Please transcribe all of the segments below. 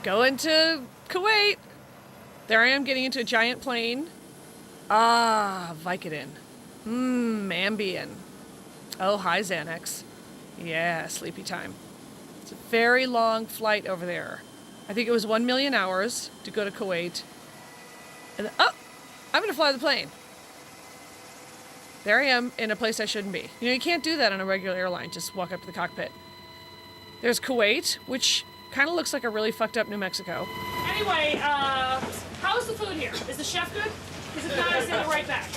Going to Kuwait. There I am getting into a giant plane. Ah, Vicodin. Ambien. Oh, hi, Xanax. Yeah, sleepy time. It's a very long flight over there. I think it was 1 million hours to go to Kuwait. And I'm going to fly the plane. There I am in a place I shouldn't be. You can't do that on a regular airline. Just walk up to the cockpit. There's Kuwait, which kind of looks like a really fucked up New Mexico. Anyway, how's the food here? Is the chef good? Because if not, I send it right back.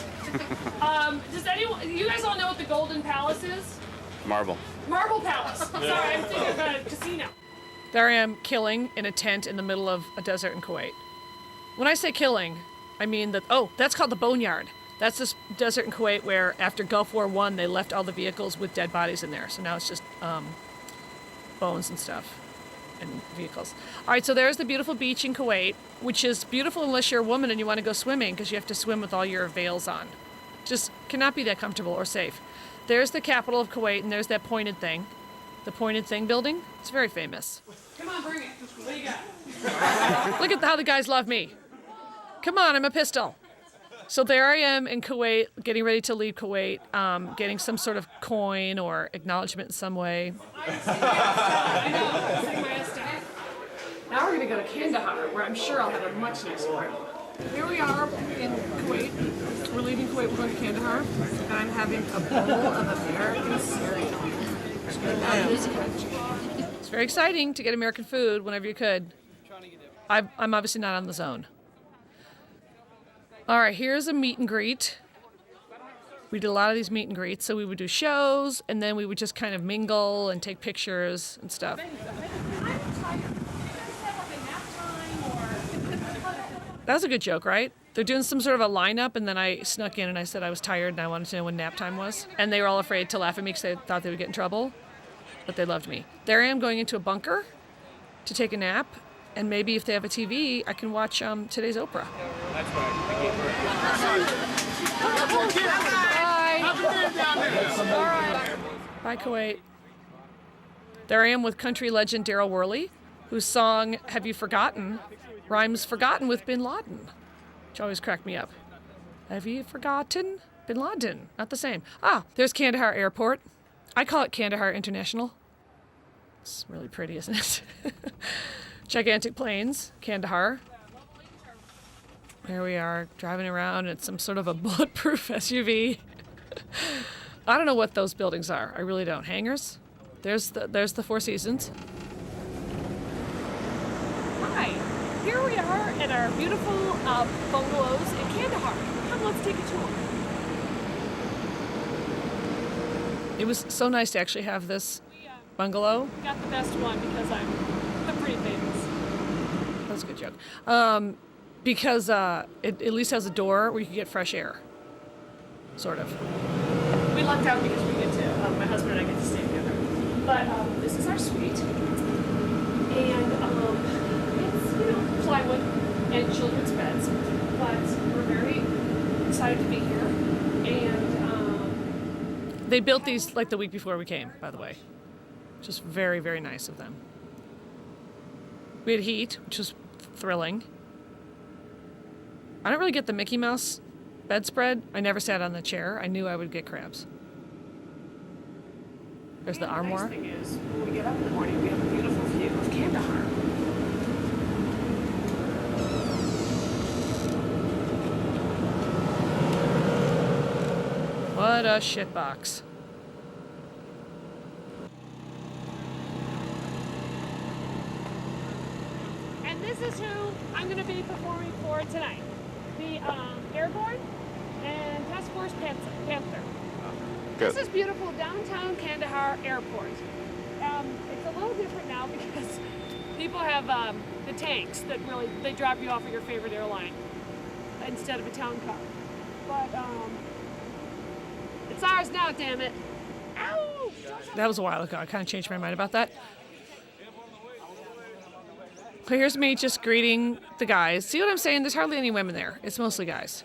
Does anyone, you guys all know what the Golden Palace is? Marble Palace. Sorry, I'm thinking of a casino. There I am killing in a tent in the middle of a desert in Kuwait. When I say killing, I mean that, that's called the Boneyard. That's this desert in Kuwait where after Gulf War I, they left all the vehicles with dead bodies in there. So now it's just bones and stuff and vehicles. All right, so there's the beautiful beach in Kuwait, which is beautiful unless you're a woman and you want to go swimming because you have to swim with all your veils on. Just cannot be that comfortable or safe. There's the capital of Kuwait, and there's that pointed thing. The pointed thing building. It's very famous. Come on, bring it. What do you got? Look at how the guys love me. Come on, I'm a pistol. So there I am in Kuwait, getting ready to leave Kuwait, getting some sort of coin or acknowledgement in some way. Now we're going to go to Kandahar, where I'm sure I'll have a much nicer room. Here we are in Kuwait. We're leaving Kuwait, we're going to Kandahar, and I'm having a bowl of American cereal. It's very exciting to get American food whenever you could. I'm obviously not on the zone. All right, here's a meet and greet. We did a lot of these meet and greets, so we would do shows, and then we would just kind of mingle and take pictures and stuff. That was a good joke, right? They're doing some sort of a lineup, and then I snuck in and I said I was tired and I wanted to know when nap time was. And they were all afraid to laugh at me because they thought they would get in trouble, but they loved me. There I am going into a bunker to take a nap, and maybe if they have a TV, I can watch today's Oprah. That's right. Bye. All right. Bye, Kuwait. There I am with country legend Daryl Worley, whose song "Have You Forgotten" rhymes "forgotten" with Bin Laden, which always cracked me up. Have you forgotten? Bin Laden. Not the same. There's Kandahar Airport. I call it Kandahar International. It's really pretty, isn't it? Gigantic planes, Kandahar. Here we are, driving around in some sort of a bulletproof SUV. I don't know what those buildings are. I really don't. Hangars? There's the Four Seasons. Hi, here we are at our beautiful bungalows in Kandahar. Come, let's take a tour. It was so nice to actually have this bungalow. Got the best one because I'm pretty famous. That's a good joke. Because it at least has a door where you can get fresh air. Sort of. We lucked out because we get to, my husband and I get to stay together. But this is our suite. And it's, plywood and children's beds. But we're very excited to be here. And they built these like the week before we came, by the way. Just very, very nice of them. We had heat, which was thrilling. I don't really get the Mickey Mouse bedspread. I never sat on the chair. I knew I would get cramps. There's the armoire. The nice thing is, when we get up in the morning, we have a beautiful view of Kandahar. What a shitbox. And this is who I'm going to be performing for tonight. The Airborne and Task Force Panther. Good. This is beautiful downtown Kandahar Airport. It's a little different now because people have the tanks that really, they drop you off at your favorite airline instead of a town car. But it's ours now, damn it. Ow! That was a while ago. I kind of changed my mind about that. So here's me just greeting the guys. See what I'm saying? There's hardly any women there. It's mostly guys.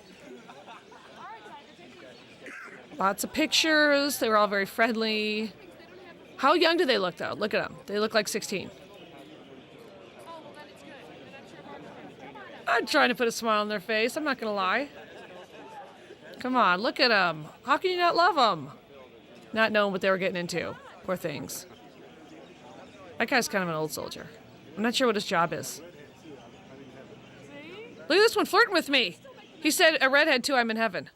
Lots of pictures. They were all very friendly. How young do they look, though? Look at them. They look like 16. I'm trying to put a smile on their face. I'm not going to lie. Come on, look at them. How can you not love them? Not knowing what they were getting into. Poor things. That guy's kind of an old soldier. I'm not sure what his job is. Look at this one flirting with me. He said, a redhead too, I'm in heaven.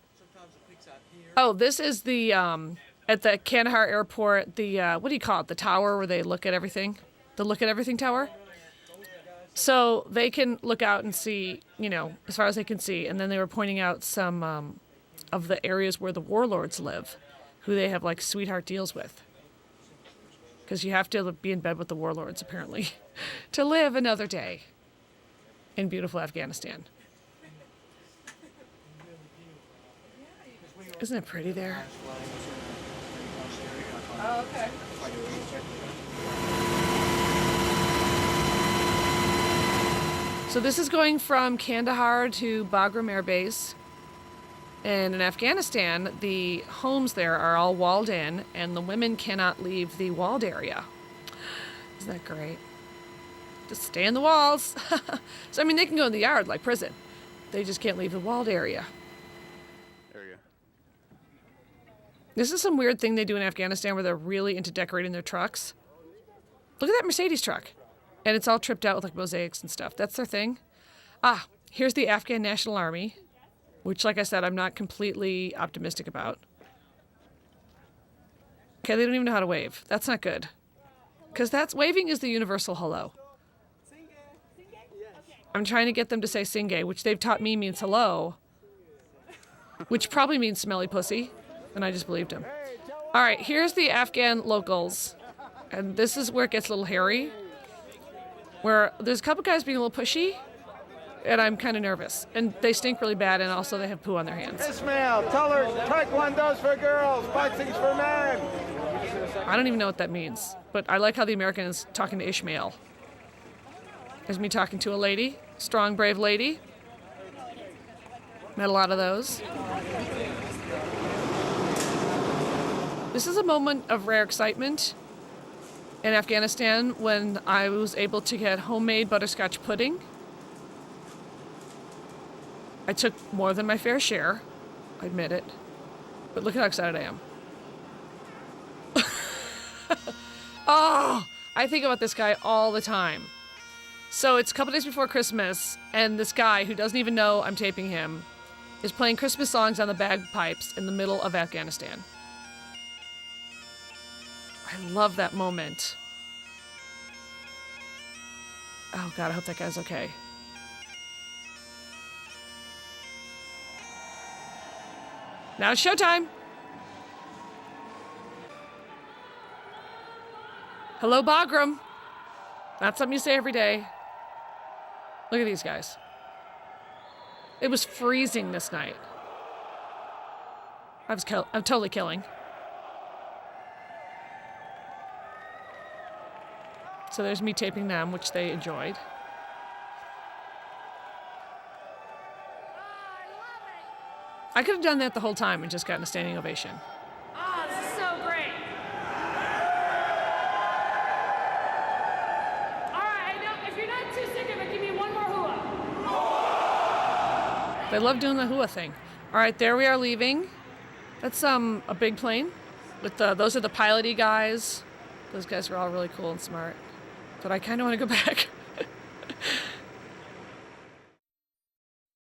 Oh, this is the, at the Kandahar airport, the, what do you call it? The tower where they look at everything? The look at everything tower? So they can look out and see, you know, as far as they can see. And then they were pointing out some of the areas where the warlords live, who they have like sweetheart deals with. Because you have to be in bed with the warlords, apparently, to live another day in beautiful Afghanistan. Isn't it pretty there? Oh, okay. So this is going from Kandahar to Bagram Air Base. And in Afghanistan, the homes there are all walled in, and the women cannot leave the walled area. Isn't that great? Just stay in the walls. So, I mean, they can go in the yard like prison. They just can't leave the walled area. There you go. This is some weird thing they do in Afghanistan where they're really into decorating their trucks. Look at that Mercedes truck. And it's all tripped out with like mosaics and stuff. That's their thing. Ah, here's the Afghan National Army, which, like I said, I'm not completely optimistic about. Okay, they don't even know how to wave. That's not good. Because waving is the universal hello. I'm trying to get them to say singe, which they've taught me means hello, which probably means smelly pussy, and I just believed him. All right, here's the Afghan locals, and this is where it gets a little hairy, where there's a couple guys being a little pushy, and I'm kind of nervous. And they stink really bad, and also they have poo on their hands. Ismail, tell her taekwondo's for girls, boxing's for men. I don't even know what that means, but I like how the American is talking to Ishmael. There's me talking to a lady, strong, brave lady. Met a lot of those. This is a moment of rare excitement in Afghanistan when I was able to get homemade butterscotch pudding. I took more than my fair share, I admit it, but look how excited I am. Oh, I think about this guy all the time. So it's a couple days before Christmas, and this guy who doesn't even know I'm taping him is playing Christmas songs on the bagpipes in the middle of Afghanistan. I love that moment. Oh God, I hope that guy's okay. Now it's showtime. Hello, Bagram. Not something you say every day. Look at these guys. It was freezing this night. I'm totally killing. So there's me taping them, which they enjoyed. I could have done that the whole time and just gotten a standing ovation. Oh, this is so great. All right, if you're not too sick of it, give me one more hua. They love doing the hua thing. All right, there we are leaving. That's a big plane. With those are the piloty guys. Those guys are all really cool and smart. But I kind of want to go back.